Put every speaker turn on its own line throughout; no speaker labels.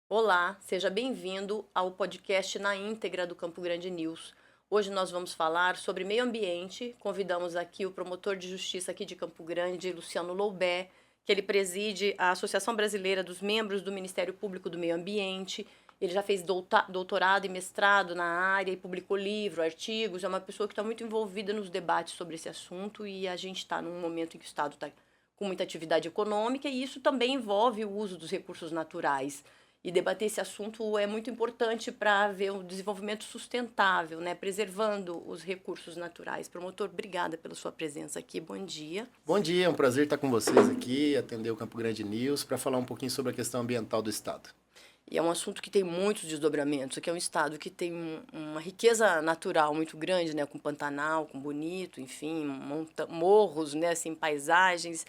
Olá, seja bem-vindo ao podcast na íntegra do Campo Grande News. Hoje nós vamos falar sobre meio ambiente. Convidamos aqui o promotor de justiça aqui de Campo Grande, Luciano Loubet, que ele preside a Associação Brasileira dos Membros do Ministério Público do Meio Ambiente. Ele já fez doutorado e mestrado na área e publicou livro, artigos. É uma pessoa que está muito envolvida nos debates sobre esse assunto e a gente está num momento em que o Estado está com muita atividade econômica e isso também envolve o uso dos recursos naturais. E debater esse assunto é muito importante para ver o desenvolvimento sustentável, né? Preservando os recursos naturais. Promotor, obrigada pela sua presença aqui. Bom dia.
Bom dia, é um prazer estar com vocês aqui, atender o Campo Grande News para falar um pouquinho sobre a questão ambiental do Estado.
E é um assunto que tem muitos desdobramentos. Aqui é um estado que tem uma riqueza natural muito grande, né? Com Pantanal, com Bonito, enfim, morros, né? Assim, paisagens.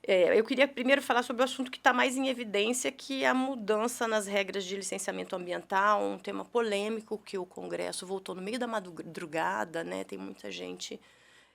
Eu queria primeiro falar sobre o assunto que está mais em evidência, que é a mudança nas regras de licenciamento ambiental, um tema polêmico que o Congresso voltou no meio da madrugada, né? Tem muita gente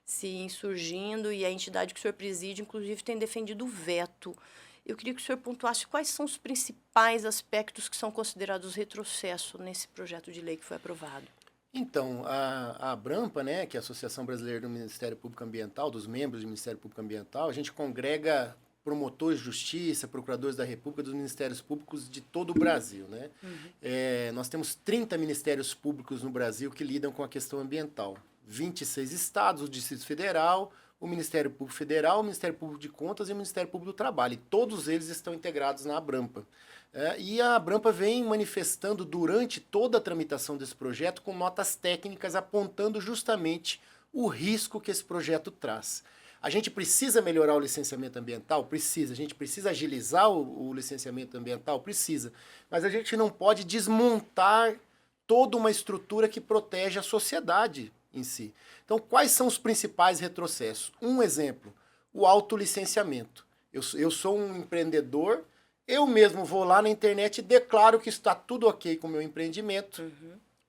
se insurgindo e a entidade que o senhor preside, inclusive, tem defendido o veto. Eu queria que o senhor pontuasse quais são os principais aspectos que são considerados retrocesso nesse projeto de lei que foi aprovado.
Então, a Abrampa, né, que é a Associação Brasileira do Ministério Público Ambiental, dos membros do Ministério Público Ambiental, a gente congrega promotores de justiça, procuradores da República, dos ministérios públicos de todo o Brasil, né? Nós temos 30 ministérios públicos no Brasil que lidam com a questão ambiental. 26 estados, o Distrito Federal, o Ministério Público Federal, o Ministério Público de Contas e o Ministério Público do Trabalho. E todos eles estão integrados na Abrampa. E a Abrampa vem manifestando durante toda a tramitação desse projeto com notas técnicas apontando justamente o risco que esse projeto traz. A gente precisa melhorar o licenciamento ambiental? Precisa. A gente precisa agilizar o licenciamento ambiental? Precisa. Mas a gente não pode desmontar toda uma estrutura que protege a sociedade em si. Então, quais são os principais retrocessos? Um exemplo, o autolicenciamento. Eu sou um empreendedor, eu mesmo vou lá na internet e declaro que está tudo ok com o meu empreendimento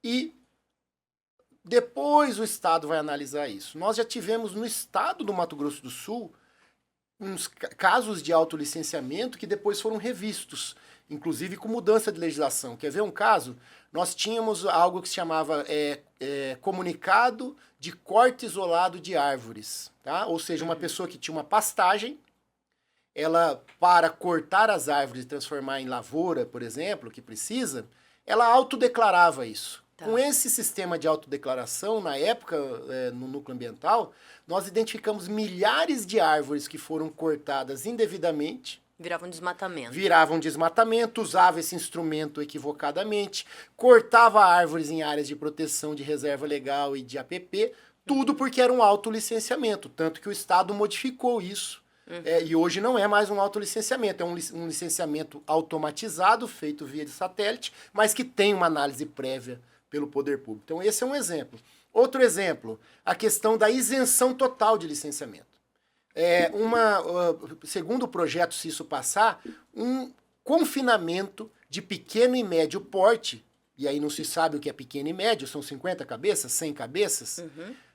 e depois o Estado vai analisar isso. Nós já tivemos no estado do Mato Grosso do Sul uns casos de autolicenciamento que depois foram revistos, inclusive com mudança de legislação. Quer ver um caso? Nós tínhamos algo que se chamava comunicado de corte isolado de árvores. Tá? Ou seja, uma pessoa que tinha uma pastagem, ela, para cortar as árvores e transformar em lavoura, por exemplo, que precisa, ela autodeclarava isso. Tá. Com esse sistema de autodeclaração, na época, no núcleo ambiental, nós identificamos milhares de árvores que foram cortadas indevidamente.
Viravam desmatamento.
Usava esse instrumento equivocadamente, cortava árvores em áreas de proteção de reserva legal e de APP, tudo porque era um autolicenciamento, tanto que o Estado modificou isso. E hoje não é mais um autolicenciamento, é um licenciamento automatizado, feito via de satélite, mas que tem uma análise prévia pelo poder público. Então esse é um exemplo. Outro exemplo, a questão da isenção total de licenciamento. Segundo o projeto, se isso passar, um confinamento de pequeno e médio porte, e aí não se sabe o que é pequeno e médio, são 50 cabeças, 100 cabeças,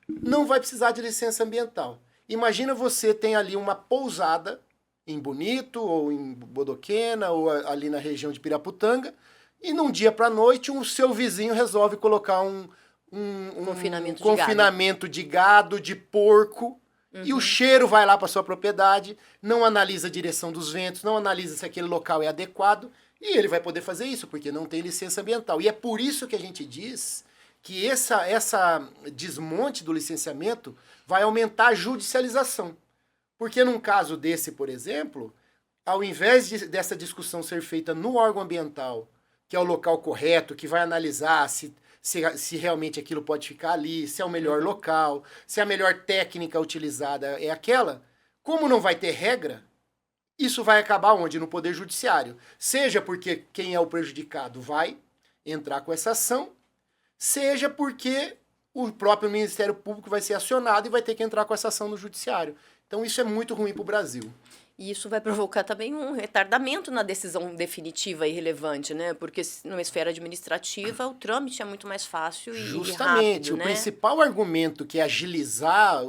não vai precisar de licença ambiental. Imagina você tem ali uma pousada em Bonito, ou em Bodoquena, ou ali na região de Piraputanga, e num dia para a noite o seu vizinho resolve colocar um confinamento de gado, de porco, e o cheiro vai lá para sua propriedade, não analisa a direção dos ventos, não analisa se aquele local é adequado, e ele vai poder fazer isso, porque não tem licença ambiental. E é por isso que a gente diz que essa desmonte do licenciamento vai aumentar a judicialização. Porque num caso desse, por exemplo, ao invés dessa discussão ser feita no órgão ambiental, que é o local correto, que vai analisar se realmente aquilo pode ficar ali, se é o melhor local, se a melhor técnica utilizada é aquela, como não vai ter regra, isso vai acabar onde? No Poder Judiciário. Seja porque quem é o prejudicado vai entrar com essa ação, seja porque o próprio Ministério Público vai ser acionado e vai ter que entrar com essa ação no Judiciário. Então isso é muito ruim para o Brasil.
E isso vai provocar também um retardamento na decisão definitiva e relevante, né? Porque numa esfera administrativa o trâmite é muito mais fácil e
Justamente,
rápido,
o
né?
principal argumento que é agilizar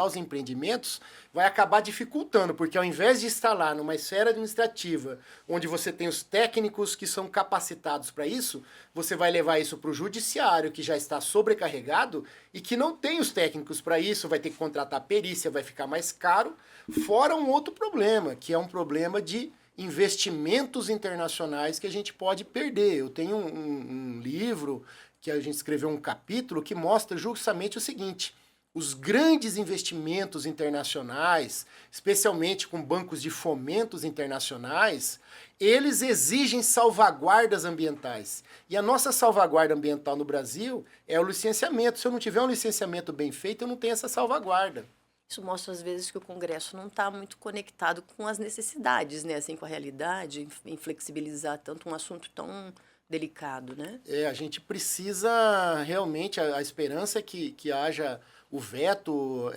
os empreendimentos vai acabar dificultando, porque ao invés de estar lá numa esfera administrativa, onde você tem os técnicos que são capacitados para isso, você vai levar isso para o judiciário, que já está sobrecarregado e que não tem os técnicos para isso, vai ter que contratar perícia, vai ficar mais caro, fora um outro problema, que é um problema de investimentos internacionais que a gente pode perder. Eu tenho um livro que a gente escreveu um capítulo que mostra justamente o seguinte: os grandes investimentos internacionais, especialmente com bancos de fomentos internacionais, eles exigem salvaguardas ambientais. E a nossa salvaguarda ambiental no Brasil é o licenciamento. Se eu não tiver um licenciamento bem feito, eu não tenho essa salvaguarda.
Isso mostra, às vezes, que o Congresso não está muito conectado com as necessidades, né? Assim, com a realidade, em flexibilizar tanto um assunto tão delicado, né?
A gente precisa realmente, a esperança é que haja o veto,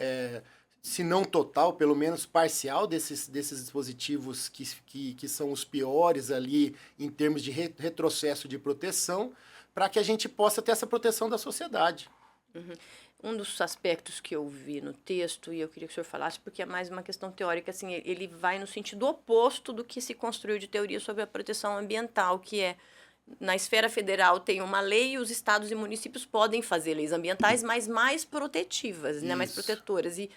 se não total, pelo menos parcial, desses dispositivos que são os piores ali em termos de retrocesso de proteção, para que a gente possa ter essa proteção da sociedade.
Uhum. Um dos aspectos que eu vi no texto, e eu queria que o senhor falasse, porque é mais uma questão teórica, assim, ele vai no sentido oposto do que se construiu de teoria sobre a proteção ambiental, que é, na esfera federal tem uma lei e os estados e municípios podem fazer leis ambientais, mas mais protetivas, né, mais protetoras. E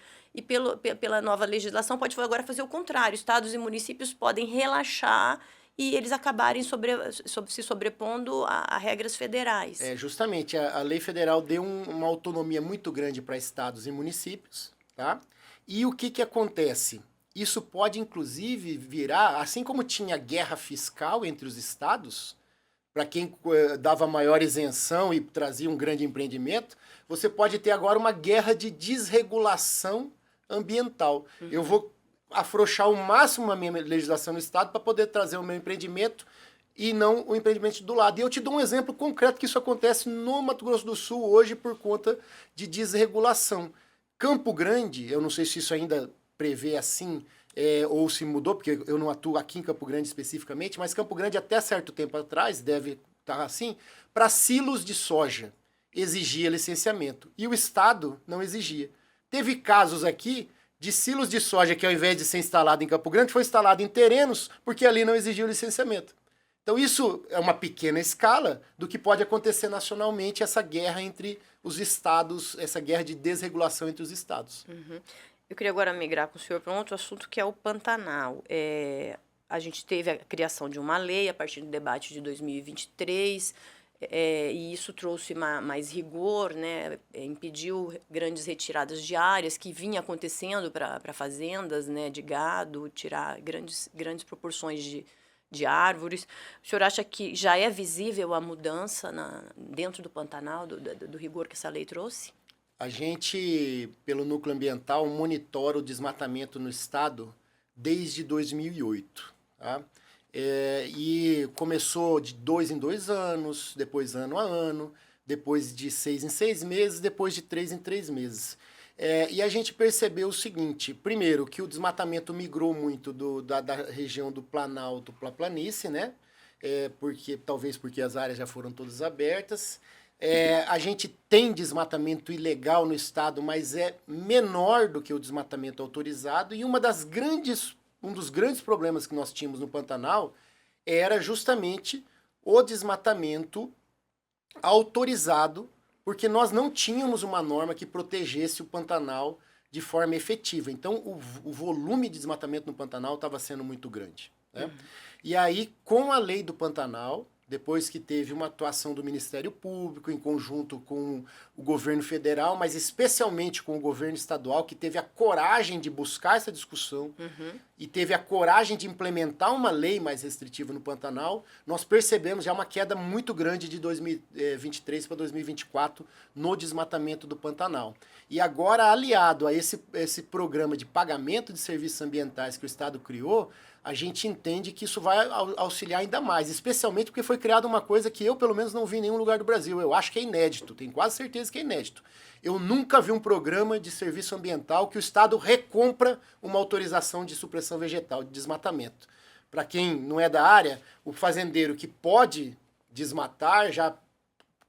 pela nova legislação pode agora fazer o contrário, estados e municípios podem relaxar e eles acabarem se sobrepondo a regras federais.
Justamente, a lei federal deu uma autonomia muito grande para estados e municípios, tá? E o que acontece? Isso pode, inclusive, virar, assim como tinha guerra fiscal entre os estados, para quem dava maior isenção e trazia um grande empreendimento, você pode ter agora uma guerra de desregulação ambiental. Uhum. Eu vou afrouxar ao máximo a minha legislação no estado para poder trazer o meu empreendimento e não o empreendimento do lado. E eu te dou um exemplo concreto que isso acontece no Mato Grosso do Sul hoje por conta de desregulação. Campo Grande, eu não sei se isso ainda prevê assim, ou se mudou, porque eu não atuo aqui em Campo Grande especificamente, mas Campo Grande até certo tempo atrás, deve estar assim, para silos de soja exigia licenciamento e o estado não exigia. Teve casos aqui de silos de soja que, ao invés de ser instalado em Campo Grande, foi instalado em terrenos, porque ali não exigia o licenciamento. Então isso é uma pequena escala do que pode acontecer nacionalmente, essa guerra entre os estados, essa guerra de desregulação entre os estados.
Uhum. Eu queria agora migrar com o senhor para um outro assunto, que é o Pantanal. A gente teve a criação de uma lei a partir do debate de 2023, e isso trouxe mais rigor, né? Impediu grandes retiradas de áreas que vinha acontecendo para fazendas, né? De gado, tirar grandes proporções de árvores. O senhor acha que já é visível a mudança dentro do Pantanal, do rigor que essa lei trouxe?
A gente, pelo Núcleo Ambiental, monitora o desmatamento no estado desde 2008, tá? E começou de 2 em 2 anos, depois ano a ano, depois de 6 em 6 meses, depois de 3 em 3 meses. E a gente percebeu o seguinte: primeiro, que o desmatamento migrou muito da região do Planalto para a planície, né? Talvez porque as áreas já foram todas abertas. A gente tem desmatamento ilegal no estado, mas é menor do que o desmatamento autorizado. E um dos grandes problemas que nós tínhamos no Pantanal era justamente o desmatamento autorizado, porque nós não tínhamos uma norma que protegesse o Pantanal de forma efetiva. Então, o volume de desmatamento no Pantanal estava sendo muito grande, né? Uhum. E aí, com a lei do Pantanal, depois que teve uma atuação do Ministério Público em conjunto com o governo federal, mas especialmente com o governo estadual, que teve a coragem de buscar essa discussão e teve a coragem de implementar uma lei mais restritiva no Pantanal, nós percebemos já uma queda muito grande de 2023 para 2024 no desmatamento do Pantanal. E agora, aliado a esse programa de pagamento de serviços ambientais que o Estado criou, a gente entende que isso vai auxiliar ainda mais, especialmente porque foi criada uma coisa que eu, pelo menos, não vi em nenhum lugar do Brasil. Eu acho que é inédito, tenho quase certeza que é inédito. Eu nunca vi um programa de serviço ambiental que o Estado recompra uma autorização de supressão vegetal, de desmatamento. Para quem não é da área, o fazendeiro que pode desmatar já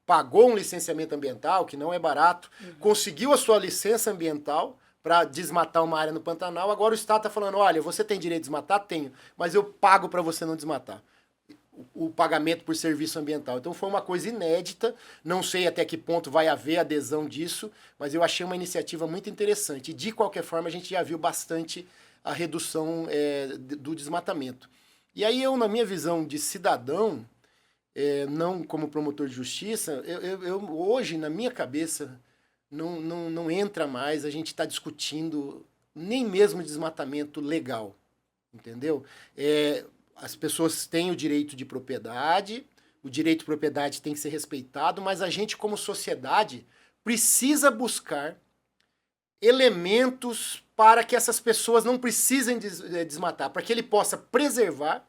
pagou um licenciamento ambiental, que não é barato, conseguiu a sua licença ambiental para desmatar uma área no Pantanal. Agora o Estado está falando, olha, você tem direito de desmatar? Tenho, mas eu pago para você não desmatar. O pagamento por serviço ambiental. Então foi uma coisa inédita, não sei até que ponto vai haver adesão disso, mas eu achei uma iniciativa muito interessante. E de qualquer forma a gente já viu bastante a redução do desmatamento. E aí eu, na minha visão de cidadão, não como promotor de justiça, eu hoje, na minha cabeça, não entra mais, a gente está discutindo nem mesmo desmatamento legal, entendeu? As pessoas têm o direito de propriedade, o direito de propriedade tem que ser respeitado, mas a gente, como sociedade, precisa buscar elementos para que essas pessoas não precisem desmatar, para que ele possa preservar,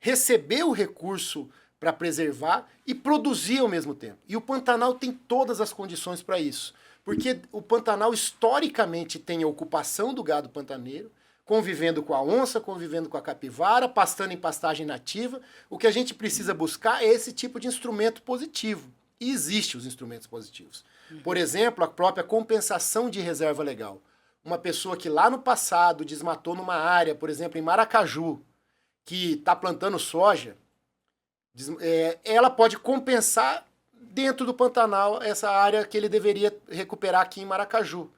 receber o recurso para preservar e produzir ao mesmo tempo. E o Pantanal tem todas as condições para isso. Porque o Pantanal, historicamente, tem a ocupação do gado pantaneiro, convivendo com a onça, convivendo com a capivara, pastando em pastagem nativa. O que a gente precisa buscar é esse tipo de instrumento positivo. E existem os instrumentos positivos. Por exemplo, a própria compensação de reserva legal. Uma pessoa que lá no passado desmatou numa área, por exemplo, em Maracaju, que está plantando soja, ela pode compensar dentro do Pantanal essa área que ele deveria recuperar aqui em Maracaju.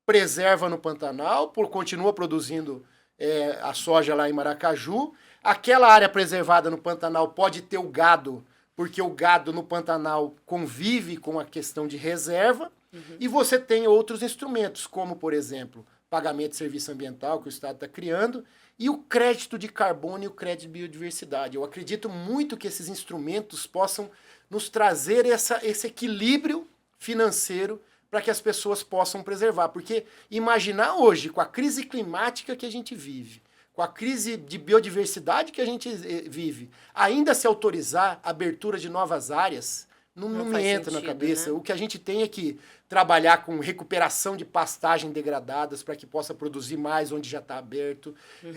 Preserva no Pantanal, continua produzindo a soja lá em Maracaju. Aquela área preservada no Pantanal pode ter o gado, porque o gado no Pantanal convive com a questão de reserva. E você tem outros instrumentos, como, por exemplo, pagamento de serviço ambiental que o Estado está criando, e o crédito de carbono e o crédito de biodiversidade. Eu acredito muito que esses instrumentos possam nos trazer esse equilíbrio financeiro para que as pessoas possam preservar. Porque imaginar hoje, com a crise climática que a gente vive, com a crise de biodiversidade que a gente vive, ainda se autorizar a abertura de novas áreas, não me entra na cabeça. Né? O que a gente tem é que trabalhar com recuperação de pastagem degradadas para que possa produzir mais onde já está aberto,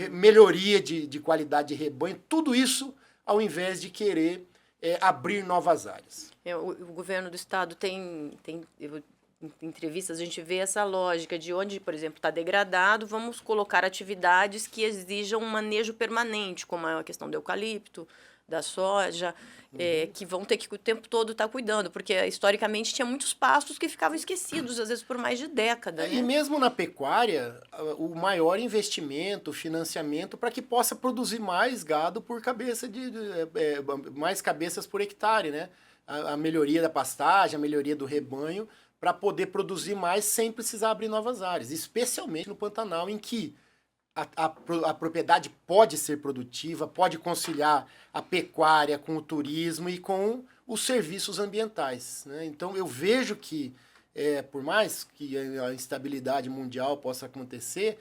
melhoria de qualidade de rebanho, tudo isso ao invés de querer abrir novas áreas.
O governo do estado tem em entrevistas a gente vê essa lógica de onde, por exemplo, está degradado, vamos colocar atividades que exijam um manejo permanente, como a questão do eucalipto, da soja, que vão ter que o tempo todo estar cuidando, porque historicamente tinha muitos pastos que ficavam esquecidos, às vezes por mais de década. Né?
E mesmo na pecuária, o maior investimento, financiamento, para que possa produzir mais gado por cabeça mais cabeças por hectare, né? A melhoria da pastagem, a melhoria do rebanho, para poder produzir mais sem precisar abrir novas áreas, especialmente no Pantanal, em que a propriedade pode ser produtiva, pode conciliar a pecuária com o turismo e com os serviços ambientais. Né? Então, eu vejo que, por mais que a instabilidade mundial possa acontecer,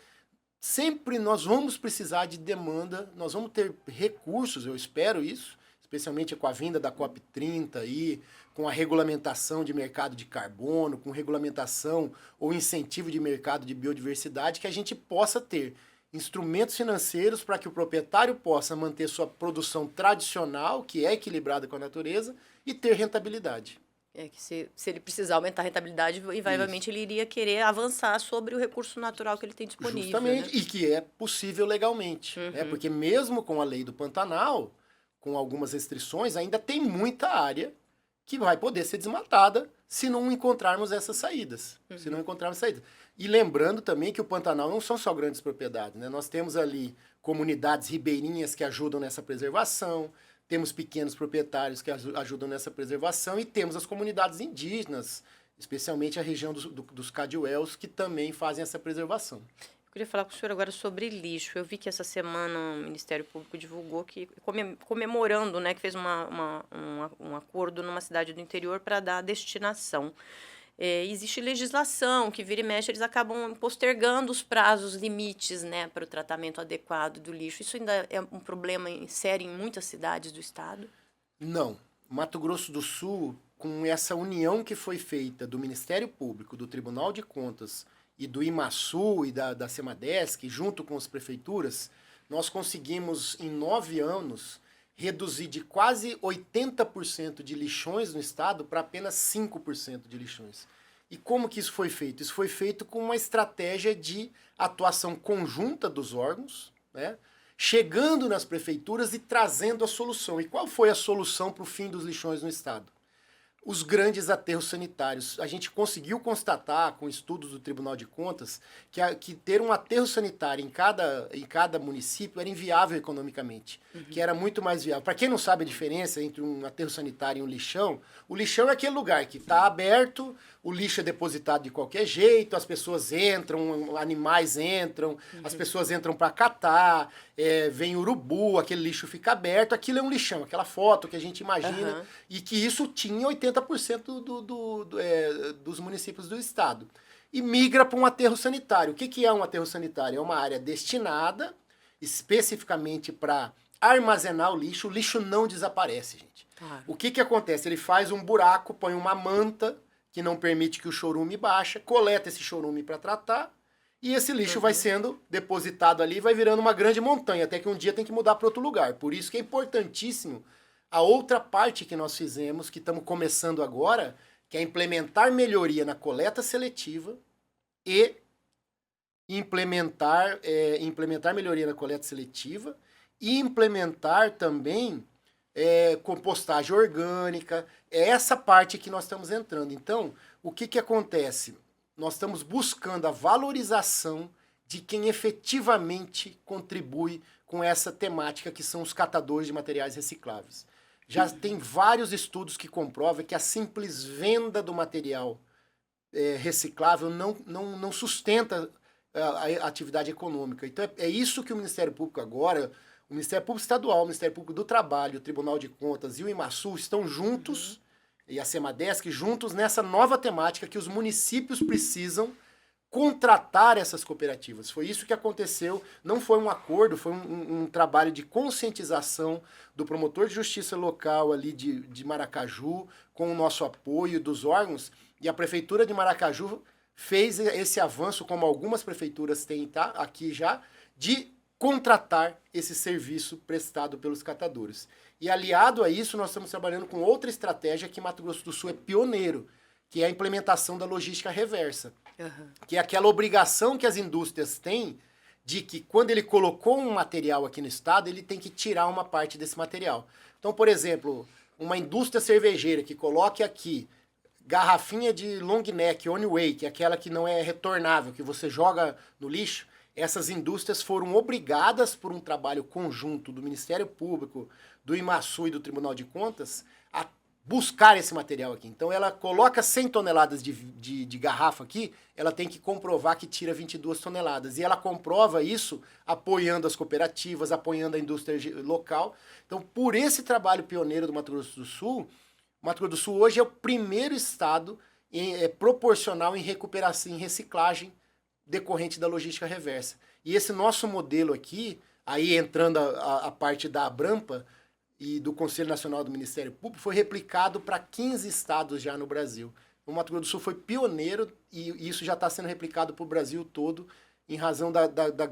sempre nós vamos precisar de demanda, nós vamos ter recursos, eu espero isso, especialmente com a vinda da COP30 aí, com a regulamentação de mercado de carbono, com regulamentação ou incentivo de mercado de biodiversidade, que a gente possa ter instrumentos financeiros para que o proprietário possa manter sua produção tradicional, que é equilibrada com a natureza, e ter rentabilidade.
Que se ele precisar aumentar a rentabilidade, invariavelmente ele iria querer avançar sobre o recurso natural que ele tem disponível.
Justamente,
né?
E que é possível legalmente. Né? Porque mesmo com a lei do Pantanal, com algumas restrições, ainda tem muita área que vai poder ser desmatada se não encontrarmos essas saídas. Se não encontrarmos saídas. E lembrando também que o Pantanal não são só grandes propriedades, né? Nós temos ali comunidades ribeirinhas que ajudam nessa preservação, temos pequenos proprietários que ajudam nessa preservação e temos as comunidades indígenas, especialmente a região dos Cadiuels, que também fazem essa preservação.
Eu queria falar com o senhor agora sobre lixo. Eu vi que essa semana o Ministério Público divulgou que, comemorando, né, que fez um acordo numa cidade do interior para dar destinação. existe legislação que vira e mexe, eles acabam postergando os prazos limites, né, para o tratamento adequado do lixo. Isso ainda é um problema sério em muitas cidades do estado?
Não. Mato Grosso do Sul, com essa união que foi feita do Ministério Público, do Tribunal de Contas e do IMASU e da Semadesc, junto com as prefeituras, nós conseguimos, em 9 anos, reduzir de quase 80% de lixões no estado para apenas 5% de lixões. E como que isso foi feito? Isso foi feito com uma estratégia de atuação conjunta dos órgãos, né? Chegando nas prefeituras e trazendo a solução. E qual foi a solução para o fim dos lixões no estado? Os grandes aterros sanitários. A gente conseguiu constatar, com estudos do Tribunal de Contas, que ter um aterro sanitário em cada município era inviável economicamente, que era muito mais viável. Para quem não sabe a diferença entre um aterro sanitário e um lixão, o lixão é aquele lugar que está aberto, o lixo é depositado de qualquer jeito, as pessoas entram, animais entram, as pessoas entram para catar, vem urubu, aquele lixo fica aberto, aquilo é um lixão, aquela foto que a gente imagina, e que isso tinha 80% dos municípios do estado. E migra para um aterro sanitário. O que é um aterro sanitário? É uma área destinada especificamente para armazenar o lixo não desaparece, gente.
Claro.
O que acontece? Ele faz um buraco, põe uma manta que não permite que o chorume baixe, coleta esse chorume para tratar, e esse lixo vai sendo depositado ali, vai virando uma grande montanha, até que um dia tem que mudar para outro lugar. Por isso que é importantíssimo a outra parte que nós fizemos, que estamos começando agora, que é implementar melhoria na coleta seletiva e implementar melhoria na coleta seletiva e implementar também compostagem orgânica. É essa parte que nós estamos entrando. Então, o que acontece? Nós estamos buscando a valorização de quem efetivamente contribui com essa temática, que são os catadores de materiais recicláveis. Já tem vários estudos que comprovam que a simples venda do material reciclável não sustenta a atividade econômica. Então, é isso que o Ministério Público agora, o Ministério Público Estadual, o Ministério Público do Trabalho, o Tribunal de Contas e o IMASU estão juntos, e a Semadesc, juntos nessa nova temática que os municípios precisam contratar essas cooperativas. Foi isso que aconteceu, não foi um acordo, foi um trabalho de conscientização do promotor de justiça local ali de Maracaju, com o nosso apoio dos órgãos, e a Prefeitura de Maracaju fez esse avanço, como algumas prefeituras têm, tá, aqui já, de contratar esse serviço prestado pelos catadores. E aliado a isso, nós estamos trabalhando com outra estratégia que Mato Grosso do Sul é pioneiro, que é a implementação da logística reversa. Que é aquela obrigação que as indústrias têm de que quando ele colocou um material aqui no estado, ele tem que tirar uma parte desse material. Então, por exemplo, uma indústria cervejeira que coloque aqui garrafinha de long neck, one way, que é aquela que não é retornável, que você joga no lixo, essas indústrias foram obrigadas por um trabalho conjunto do Ministério Público, do IMASU e do Tribunal de Contas a buscar esse material aqui. Então ela coloca 100 toneladas de garrafa aqui, ela tem que comprovar que tira 22 toneladas. E ela comprova isso apoiando as cooperativas, apoiando a indústria local. Então, por esse trabalho pioneiro do Mato Grosso do Sul, o Mato Grosso do Sul hoje é o primeiro estado proporcional em recuperação, em reciclagem decorrente da logística reversa. E esse nosso modelo aqui, aí entrando a parte da Abrampa e do Conselho Nacional do Ministério Público, foi replicado para 15 estados já no Brasil. O Mato Grosso do Sul foi pioneiro e isso já está sendo replicado para o Brasil todo em razão do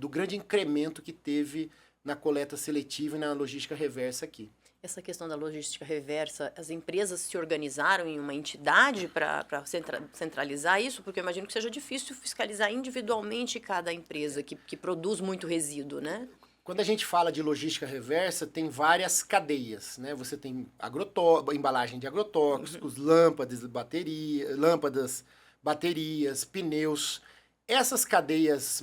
grande incremento que teve na coleta seletiva e na logística reversa aqui.
Essa questão da logística reversa, as empresas se organizaram em uma entidade para centralizar isso? Porque eu imagino que seja difícil fiscalizar individualmente cada empresa que produz muito resíduo, né?
Quando a gente fala de logística reversa, tem várias cadeias, né? Você tem embalagem de agrotóxicos, lâmpadas, baterias, pneus. Essas cadeias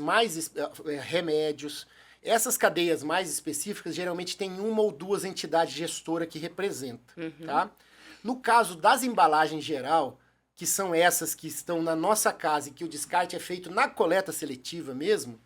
remédios, essas cadeias mais específicas geralmente tem uma ou duas entidades gestoras que representam, tá? No caso das embalagens geral, que são essas que estão na nossa casa e que o descarte é feito na coleta seletiva mesmo,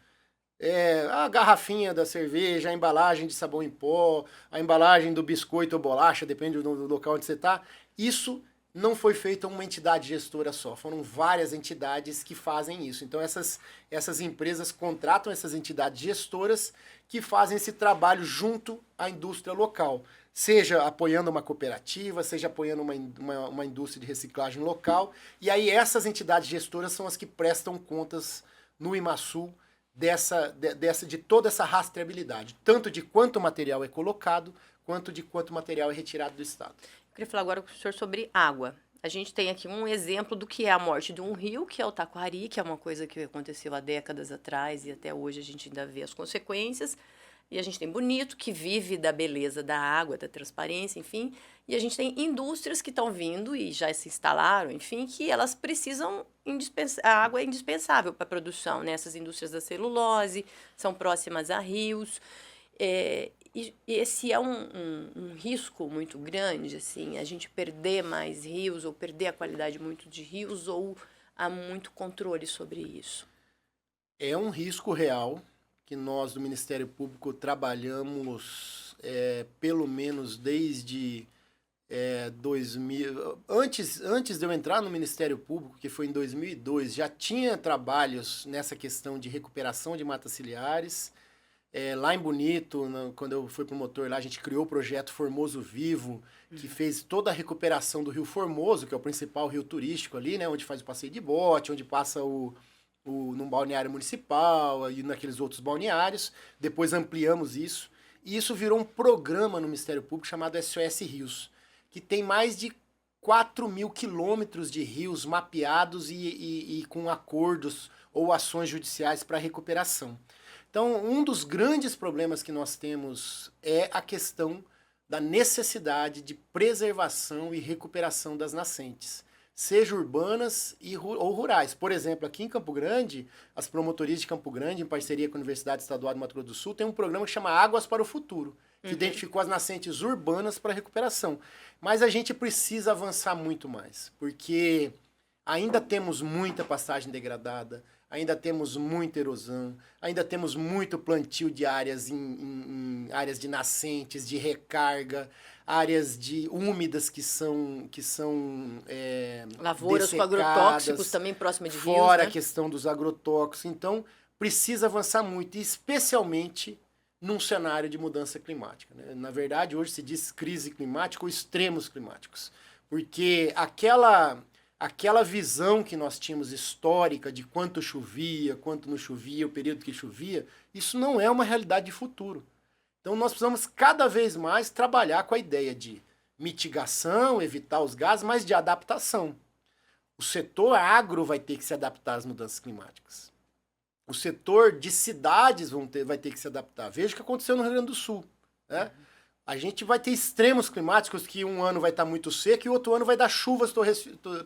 a garrafinha da cerveja, a embalagem de sabão em pó, a embalagem do biscoito ou bolacha, depende do local onde você está, isso não foi feita uma entidade gestora só, foram várias entidades que fazem isso. Então essas empresas contratam essas entidades gestoras que fazem esse trabalho junto à indústria local, seja apoiando uma cooperativa, seja apoiando uma indústria de reciclagem local, e aí essas entidades gestoras são as que prestam contas no IMASU de toda essa rastreabilidade, tanto de quanto material é colocado, quanto de quanto material é retirado do estado.
Eu queria falar agora com o senhor sobre água. A gente tem aqui um exemplo do que é a morte de um rio, que é o Taquari, que é uma coisa que aconteceu há décadas atrás e até hoje a gente ainda vê as consequências. E a gente tem Bonito, que vive da beleza da água, da transparência, enfim. E a gente tem indústrias que estão vindo e já se instalaram, enfim, que elas precisam... A água é indispensável para a produção, né? Essas indústrias da celulose são próximas a rios. E esse é um risco muito grande, assim, a gente perder mais rios ou perder a qualidade muito de rios, ou há muito controle sobre isso?
É um risco real que nós do Ministério Público trabalhamos pelo menos desde 2000. Antes de eu entrar no Ministério Público, que foi em 2002, já tinha trabalhos nessa questão de recuperação de matas ciliares. Lá em Bonito, quando eu fui promotor lá, a gente criou o projeto Formoso Vivo, que fez toda a recuperação do Rio Formoso, que é o principal rio turístico ali, né? Onde faz o passeio de bote, onde passa num balneário municipal e naqueles outros balneários. Depois ampliamos isso. E isso virou um programa no Ministério Público chamado SOS Rios, que tem mais de 4.000 quilômetros de rios mapeados e com acordos ou ações judiciais para recuperação. Então, um dos grandes problemas que nós temos é a questão da necessidade de preservação e recuperação das nascentes, seja urbanas ou rurais. Por exemplo, aqui em Campo Grande, as promotorias de Campo Grande, em parceria com a Universidade Estadual do Mato Grosso do Sul, tem um programa que chama Águas para o Futuro, que identificou as nascentes urbanas para recuperação. Mas a gente precisa avançar muito mais, porque ainda temos muita pastagem degradada, ainda temos muita erosão, ainda temos muito plantio de áreas em áreas de nascentes, de recarga, áreas úmidas que são
lavouras com
dessecadas,
agrotóxicos também próxima de rios,
fora
né?
a questão dos agrotóxicos. Então, precisa avançar muito, especialmente num cenário de mudança climática, né? Na verdade, hoje se diz crise climática ou extremos climáticos, porque aquela visão que nós tínhamos histórica de quanto chovia, quanto não chovia, o período que chovia, isso não é uma realidade de futuro. Então nós precisamos cada vez mais trabalhar com a ideia de mitigação, evitar os gases, mas de adaptação. O setor agro vai ter que se adaptar às mudanças climáticas. O setor de cidades vai ter que se adaptar. Veja o que aconteceu no Rio Grande do Sul, né? A gente vai ter extremos climáticos, que um ano vai estar muito seco e outro ano vai dar chuvas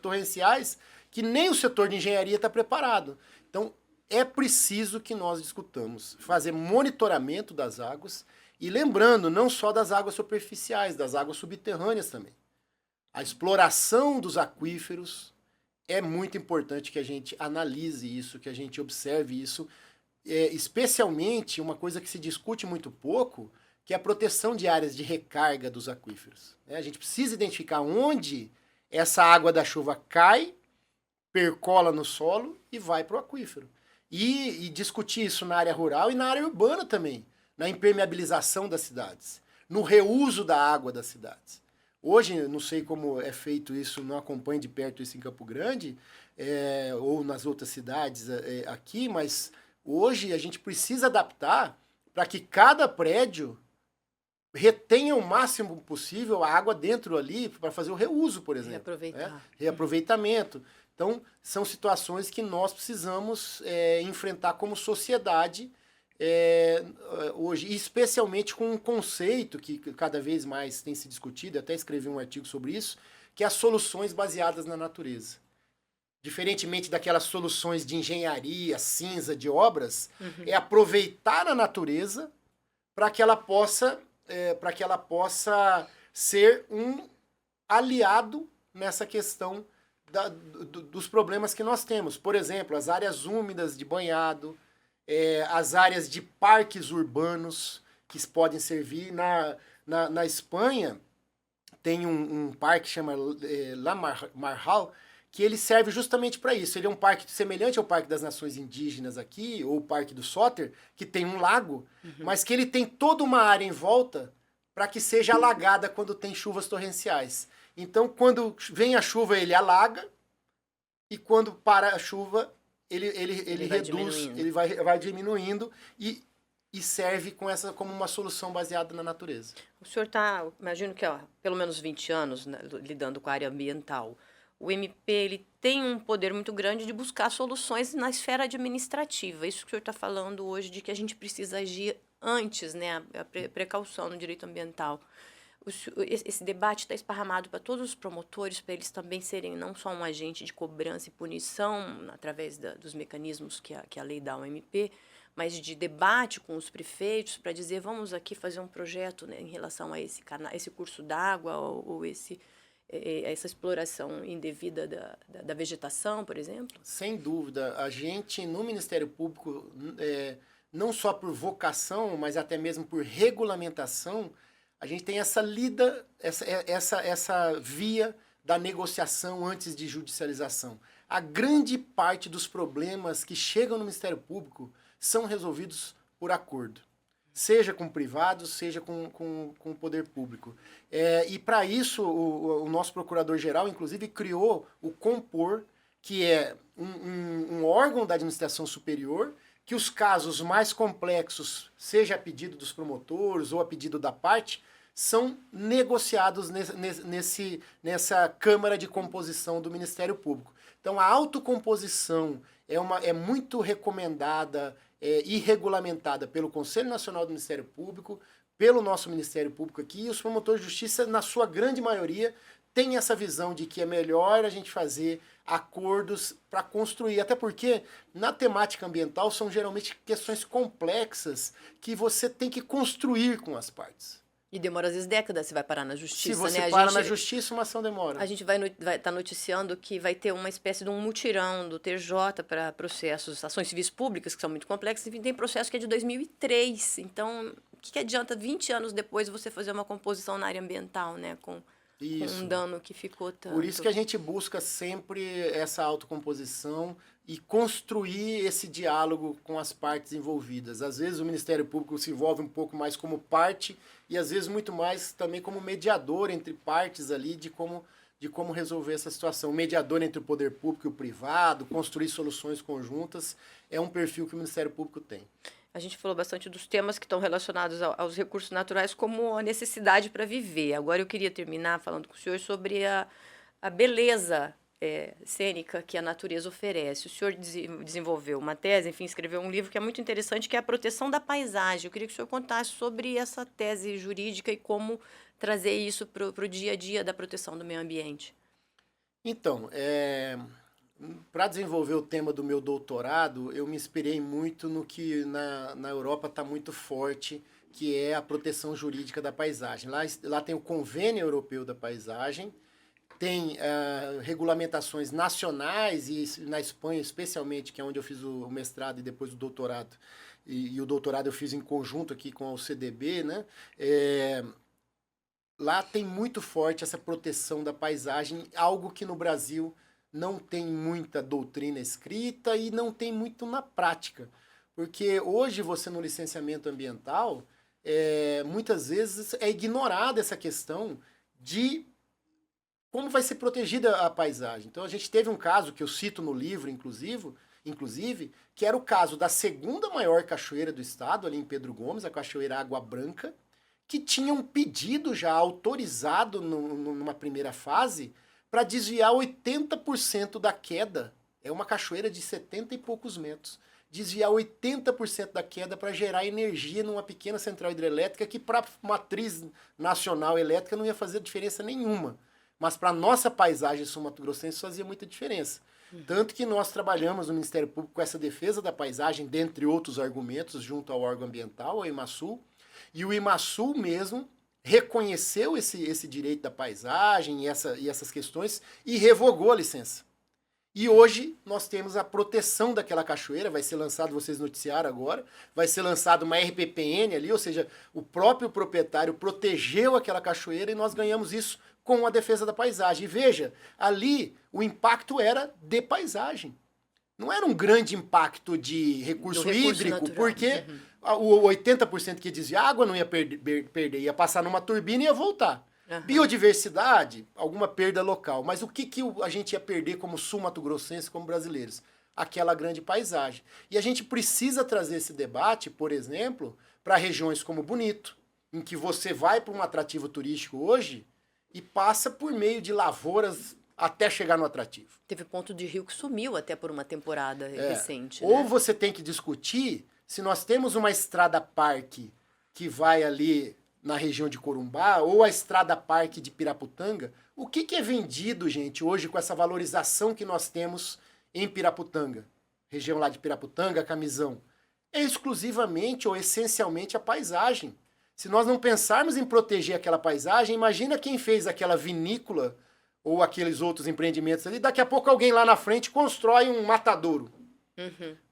torrenciais que nem o setor de engenharia está preparado. Então, é preciso que nós discutamos, fazer monitoramento das águas e lembrando, não só das águas superficiais, das águas subterrâneas também. A exploração dos aquíferos é muito importante que a gente analise isso, que a gente observe isso, especialmente uma coisa que se discute muito pouco, que é a proteção de áreas de recarga dos aquíferos. A gente precisa identificar onde essa água da chuva cai, percola no solo e vai para o aquífero. E discutir isso na área rural e na área urbana também, na impermeabilização das cidades, no reuso da água das cidades. Hoje, não sei como é feito isso, não acompanho de perto isso em Campo Grande, ou nas outras cidades aqui, mas hoje a gente precisa adaptar para que cada prédio retenha o máximo possível a água dentro ali para fazer o reuso, por exemplo.
Reaproveitar.
Reaproveitamento. Então, são situações que nós precisamos enfrentar como sociedade hoje, especialmente com um conceito que cada vez mais tem se discutido, até escrevi um artigo sobre isso, que é as soluções baseadas na natureza. Diferentemente daquelas soluções de engenharia, cinza, de obras, é aproveitar a natureza para que ela possa ser um aliado nessa questão dos problemas que nós temos. Por exemplo, as áreas úmidas de banhado, as áreas de parques urbanos que podem servir. Na Espanha, tem um parque que chama La Marhal, que ele serve justamente para isso. Ele é um parque semelhante ao Parque das Nações Indígenas aqui, ou o Parque do Soter, que tem um lago, mas que ele tem toda uma área em volta para que seja alagada quando tem chuvas torrenciais. Então, quando vem a chuva, ele alaga, e quando para a chuva, ele reduz, ele vai diminuindo e serve como uma solução baseada na natureza.
O senhor está, imagino que há pelo menos 20 anos, né, lidando com a área ambiental. O MP ele tem um poder muito grande de buscar soluções na esfera administrativa. Isso que o senhor está falando hoje, de que a gente precisa agir antes, né, a precaução no direito ambiental. Esse debate está esparramado para todos os promotores, para eles também serem não só um agente de cobrança e punição, através dos mecanismos que a lei dá ao MP, mas de debate com os prefeitos para dizer, vamos aqui fazer um projeto, né, em relação a esse curso d'água ou essa exploração indevida da vegetação, por exemplo?
Sem dúvida. A gente, no Ministério Público, não só por vocação, mas até mesmo por regulamentação, a gente tem essa via da negociação antes de judicialização. A grande parte dos problemas que chegam no Ministério Público são resolvidos por acordo, seja com privados, seja com o poder público. E para isso, o nosso procurador-geral, inclusive, criou o Compor, que é um órgão da administração superior, que os casos mais complexos, seja a pedido dos promotores ou a pedido da parte, são negociados nessa Câmara de Composição do Ministério Público. Então, a autocomposição é muito recomendada e regulamentada pelo Conselho Nacional do Ministério Público, pelo nosso Ministério Público aqui, e os promotores de justiça, na sua grande maioria, têm essa visão de que é melhor a gente fazer acordos para construir, até porque na temática ambiental são geralmente questões complexas que você tem que construir com as partes.
E demora às vezes décadas, você vai parar na justiça,
Se você
né?
na justiça, uma ação demora.
A gente vai estar noticiando que vai ter uma espécie de um mutirão do TJ para processos, ações civis públicas, que são muito complexas, enfim, tem processo que é de 2003. Então, o que adianta 20 anos depois você fazer uma composição na área ambiental, né? Com um dano que ficou tanto.
Por isso que a gente busca sempre essa autocomposição e construir esse diálogo com as partes envolvidas. Às vezes o Ministério Público se envolve um pouco mais como parte e às vezes muito mais também como mediador entre partes ali de como resolver essa situação. Mediador entre o poder público e o privado, construir soluções conjuntas, é um perfil que o Ministério Público tem.
A gente falou bastante dos temas que estão relacionados aos recursos naturais como a necessidade para viver. Agora eu queria terminar falando com o senhor sobre a beleza cênica que a natureza oferece. O senhor desenvolveu uma tese, enfim, escreveu um livro que é muito interessante, que é a proteção da paisagem. Eu queria que o senhor contasse sobre essa tese jurídica e como trazer isso para o dia a dia da proteção do meio ambiente.
Então, para desenvolver o tema do meu doutorado, eu me inspirei muito no que na Europa está muito forte, que é a proteção jurídica da paisagem. Lá tem o Convênio Europeu da Paisagem, tem regulamentações nacionais, e na Espanha especialmente, que é onde eu fiz o mestrado e depois o doutorado, e o doutorado eu fiz em conjunto aqui com a UCDB, né? Lá tem muito forte essa proteção da paisagem, algo que no Brasil não tem muita doutrina escrita e não tem muito na prática. Porque hoje você no licenciamento ambiental, muitas vezes é ignorada essa questão de como vai ser protegida a paisagem. Então a gente teve um caso que eu cito no livro, inclusive, que era o caso da segunda maior cachoeira do estado, ali em Pedro Gomes, a Cachoeira Água Branca, que tinha um pedido já autorizado numa primeira fase para desviar 80% da queda. É uma cachoeira de 70 e poucos metros. Desviar 80% da queda para gerar energia numa pequena central hidrelétrica que para a matriz nacional elétrica não ia fazer diferença nenhuma. Mas para a nossa paisagem sul-mato-grossense fazia muita diferença. Tanto que nós trabalhamos no Ministério Público com essa defesa da paisagem, dentre outros argumentos, junto ao órgão ambiental, ao IMASUL. E o IMASUL mesmo reconheceu esse direito da paisagem e essas questões e revogou a licença. E hoje nós temos a proteção daquela cachoeira, vai ser lançado, vocês noticiaram agora, vai ser lançado uma RPPN ali, ou seja, o próprio proprietário protegeu aquela cachoeira e nós ganhamos isso com a defesa da paisagem. E veja, ali o impacto era de paisagem. Não era um grande impacto de recurso hídrico,
natural.
Porque o 80% que dizia água não ia perder, ia passar numa turbina e ia voltar. Biodiversidade, alguma perda local. Mas o que a gente ia perder como sul-mato-grossense, como brasileiros? Aquela grande paisagem. E a gente precisa trazer esse debate, por exemplo, para regiões como Bonito, em que você vai para um atrativo turístico hoje e passa por meio de lavouras até chegar no atrativo.
Teve ponto de rio que sumiu até por uma temporada recente.
Ou você tem que discutir se nós temos uma estrada-parque que vai ali na região de Corumbá, ou a estrada-parque de Piraputanga, o que é vendido, gente, hoje com essa valorização que nós temos em Piraputanga? Região lá de Piraputanga, Camisão. É exclusivamente ou essencialmente a paisagem. Se nós não pensarmos em proteger aquela paisagem, imagina quem fez aquela vinícola ou aqueles outros empreendimentos ali, daqui a pouco alguém lá na frente constrói um matadouro.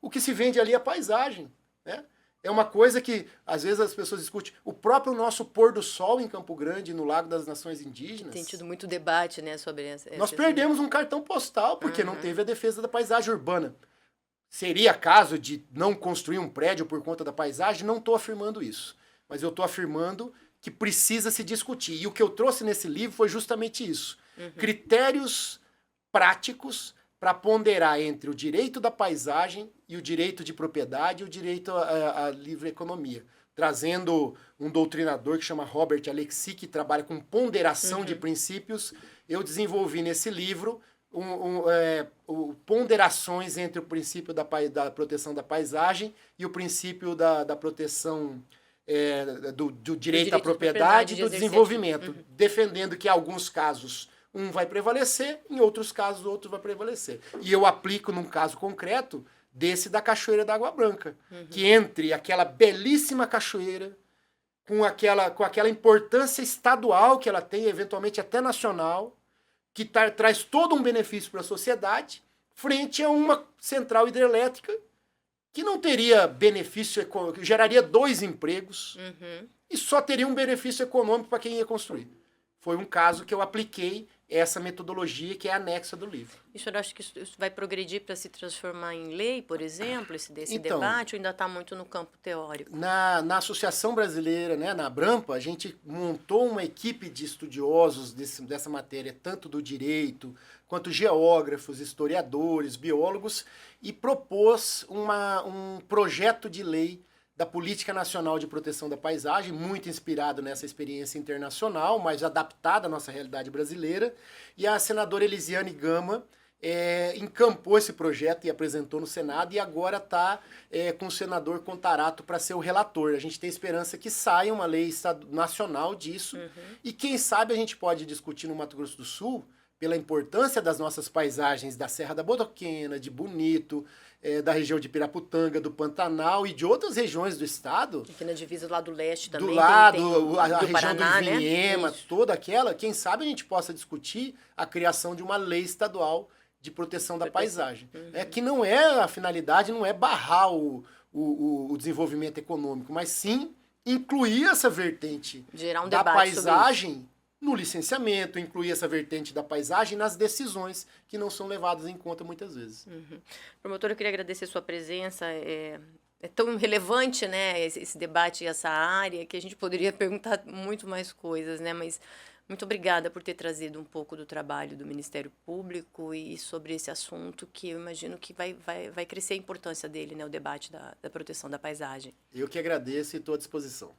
O que se vende ali é a paisagem, né? É uma coisa que, às vezes, as pessoas discutem. O próprio nosso pôr do sol em Campo Grande, no Lago das Nações Indígenas...
Tem tido muito debate, né, sobre essa...
Nós perdemos um cartão postal, porque não teve a defesa da paisagem urbana. Seria caso de não construir um prédio por conta da paisagem? Não estou afirmando isso. Mas eu estou afirmando que precisa se discutir. E o que eu trouxe nesse livro foi justamente isso. Critérios práticos para ponderar entre o direito da paisagem e o direito de propriedade e o direito à livre economia. Trazendo um doutrinador que chama Robert Alexy, que trabalha com ponderação de princípios, eu desenvolvi nesse livro ponderações entre o princípio da proteção da paisagem e o princípio da proteção do direito à propriedade e do desenvolvimento, defendendo que em alguns casos um vai prevalecer, em outros casos outro vai prevalecer. E eu aplico num caso concreto desse da Cachoeira da Água Branca, que entre aquela belíssima cachoeira, com aquela importância estadual que ela tem, eventualmente até nacional, que traz todo um benefício para a sociedade, frente a uma central hidrelétrica que não teria benefício econômico, geraria 2 empregos e só teria um benefício econômico para quem ia construir. Foi um caso que eu apliquei essa metodologia que é anexa do livro.
E o senhor acha que isso vai progredir para se transformar em lei, por exemplo, esse debate, ou ainda está muito no campo teórico?
Na Associação Brasileira, né, na Abrampa, a gente montou uma equipe de estudiosos dessa matéria, tanto do direito, quanto geógrafos, historiadores, biólogos, e propôs um projeto de lei da Política Nacional de Proteção da Paisagem, muito inspirado nessa experiência internacional, mas adaptada à nossa realidade brasileira. E a senadora Elisiane Gama encampou esse projeto e apresentou no Senado, e agora está com o senador Contarato para ser o relator. A gente tem esperança que saia uma lei nacional disso, e quem sabe a gente pode discutir no Mato Grosso do Sul, pela importância das nossas paisagens da Serra da Bodoquena, de Bonito, da região de Piraputanga, do Pantanal e de outras regiões do estado.
Aqui na divisa lá do leste também.
Do lado,
tem
a região
Paraná,
do Ivinhema,
né?
toda aquela. Quem sabe a gente possa discutir a criação de uma lei estadual de proteção da paisagem. Que não a finalidade não é barrar o desenvolvimento econômico, mas sim incluir essa vertente
gerar um
da
debate
paisagem no licenciamento, incluir essa vertente da paisagem nas decisões que não são levadas em conta muitas vezes.
Promotor, eu queria agradecer sua presença. É tão relevante, né, esse debate e essa área, que a gente poderia perguntar muito mais coisas, né, mas muito obrigada por ter trazido um pouco do trabalho do Ministério Público e sobre esse assunto que eu imagino que vai crescer a importância dele, né, o debate da proteção da paisagem.
Eu que agradeço e estou à disposição.